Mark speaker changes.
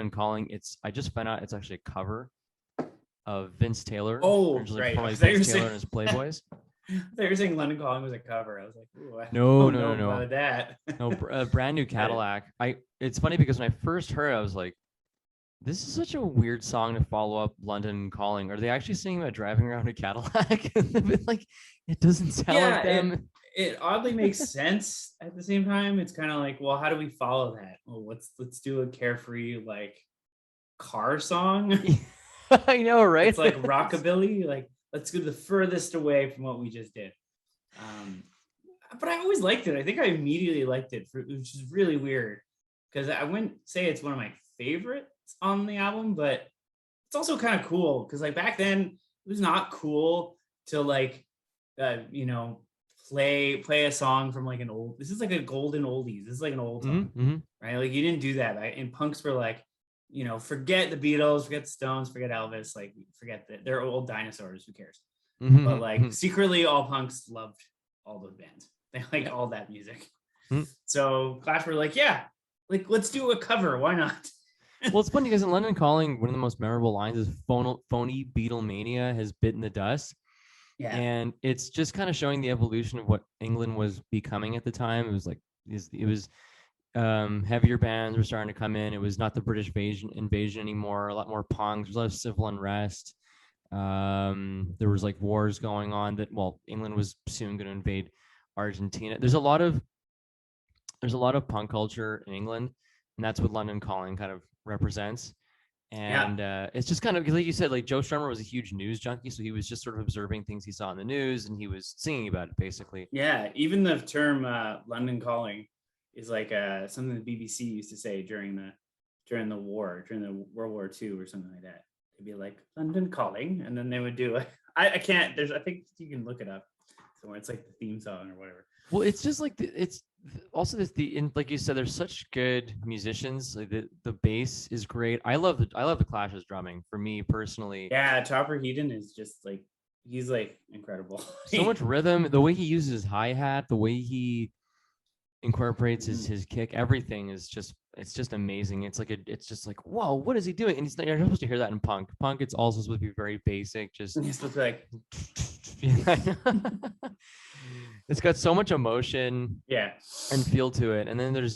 Speaker 1: London Calling. I just found out it's actually a cover of Vince Taylor,
Speaker 2: Oh,
Speaker 1: originally
Speaker 2: right.
Speaker 1: performed by
Speaker 2: I thought you
Speaker 1: Vince
Speaker 2: were
Speaker 1: Taylor
Speaker 2: saying,
Speaker 1: and his Playboys.
Speaker 2: they were saying London Calling was a cover. I was like, ooh, I
Speaker 1: No,
Speaker 2: don't
Speaker 1: no,
Speaker 2: know
Speaker 1: no, no,
Speaker 2: about that.
Speaker 1: no. Brand new Cadillac. It's funny because when I first heard it, I was like, this is such a weird song to follow up London Calling. Are they actually singing about driving around a Cadillac? Like, it doesn't sound like
Speaker 2: Yeah,
Speaker 1: them.
Speaker 2: it oddly makes sense at the same time. It's kind of like, well, how do we follow that? Well, let's do a carefree like car song.
Speaker 1: I know, right?
Speaker 2: It's like rockabilly. Like, let's go the furthest away from what we just did. Um, but I always liked it. I think I immediately liked it, which is really weird because I wouldn't say it's one of my favorites on the album, but it's also kind of cool because like back then it was not cool to like you know play a song from like an old. This is like a golden oldies. This is like an old song,
Speaker 1: Mm-hmm.
Speaker 2: right? Like you didn't do that. Right? And punks were like, you know, forget the Beatles, forget the Stones, forget Elvis, like forget that they're old dinosaurs. Who cares? But like
Speaker 1: Mm-hmm.
Speaker 2: secretly, all punks loved all those bands. They like
Speaker 1: Yeah.
Speaker 2: all that music.
Speaker 1: Mm-hmm.
Speaker 2: So Clash were like, yeah, like let's do a cover. Why not?
Speaker 1: Well, it's funny because in London Calling, one of the most memorable lines is phony Beatlemania has bitten the dust.
Speaker 2: Yeah.
Speaker 1: And it's just kind of showing the evolution of what England was becoming at the time. It was like, it was heavier bands were starting to come in. It was not the British invasion anymore. A lot more punks. There was a lot of civil unrest. There was like wars going on that, well, England was soon going to invade Argentina. There's a lot of punk culture in England, and that's what London Calling kind of represents.
Speaker 2: Yeah.
Speaker 1: And it's just kind of like you said, like Joe Strummer was a huge news junkie, so he was just sort of observing things he saw in the news, and he was singing about it basically.
Speaker 2: Yeah, even the term London calling is like something the BBC used to say during the war, during the World War II or something like that. They'd be like London calling, and then they would do like I can't. There's I think you can look it up somewhere. It's like the theme song or whatever.
Speaker 1: Well, it's just like it's also like you said, there's such good musicians. Like the bass is great. I love the Clash's drumming. For me personally,
Speaker 2: Yeah, Chopper Heaton is just like he's like incredible.
Speaker 1: so much rhythm. The way he uses his hi hat, the way he incorporates his kick, everything is just it's just amazing. It's just like, whoa, what is he doing? And you're not supposed to hear that in punk. Punk, it's also supposed to be very basic. Just
Speaker 2: He's supposed to be like
Speaker 1: it's got so much emotion
Speaker 2: yeah.
Speaker 1: and feel to it. And then there's